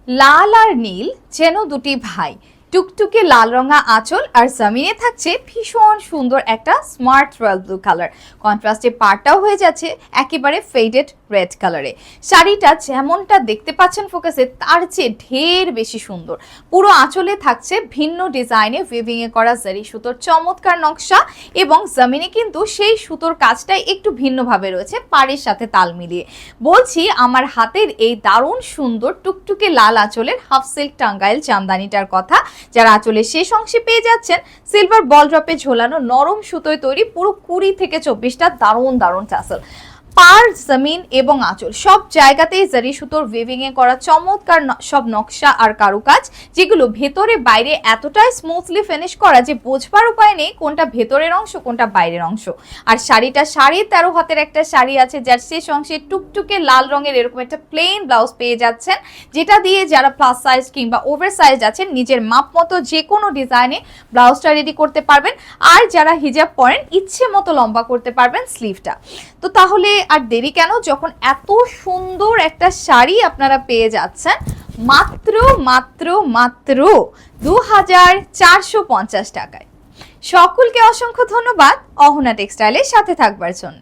লাল আর নীল যেন দুটি ভাই, টুকটুকে লাল রঙা আঁচল আর জমিনে থাকছে ভীষণ সুন্দর একটা স্মার্ট রয়্যাল ব্লু কালার। কন্ট্রাস্টে পাড়টাও হয়ে যাচ্ছে একেবারে ফেডেড রেড কালারে। শাড়িটা যেমনটা দেখতে পাচ্ছেন ফোকাসে, তার চেয়ে ঢের বেশি সুন্দর। পুরো আঁচলে থাকছে ভিন্ন ডিজাইনে উইভিং এ করা জারি সুতোর চমৎকার নকশা, এবং জমিনে কিন্তু সেই সুতোর কাজটাই একটু ভিন্নভাবে রয়েছে পাড়ের সাথে তাল মিলিয়ে। বলছি আমার হাতের এই দারুণ সুন্দর টুকটুকে লাল আঁচলের হাফ সিল্ক টাঙ্গাইল জামদানিটার কথা, যারা আঁচলের শেষ অংশে পেয়ে যাচ্ছেন সিলভার বল ড্রপে ঝোলানো নরম সুতোয় তৈরি পুরো 20 থেকে 24টা দারুণ দারুণ টাসেল। পাড়, জমিন এবং আঁচল সব জায়গাতেই জারি সুতোর উইভিং এ করা চমৎকার সব নকশা আর কারুকাজ, যেগুলো ভেতরে বাইরে এতটাই স্মুথলি ফিনিশ করা যে বোঝবার উপায় নেই কোনটা ভেতরের অংশ কোনটা বাইরের অংশ। আর শাড়িটা 13.5 হাতের একটা শাড়ি আছে, যার শেষ অংশে টুকটুকে লাল রঙের এরকম একটা প্লেন ব্লাউজ পেয়ে যাচ্ছেন, যেটা দিয়ে যারা প্লাস সাইজ কিংবা ওভার সাইজ আছেন নিজের মাপ মতো যে কোনো ডিজাইনে ব্লাউজটা রেডি করতে পারবেন। আর যারা হিজাব পরেন ইচ্ছে মতো লম্বা করতে পারবেন স্লিভটা। তো তাহলে আর দেরি কেন, যখন এত সুন্দর একটা শাড়ি আপনারা পেয়ে যাচ্ছেন মাত্র মাত্র মাত্র 2450 টাকায়। সকলকে অসংখ্য ধন্যবাদ অহনা টেক্সটাইলের সাথে থাকবার জন্য।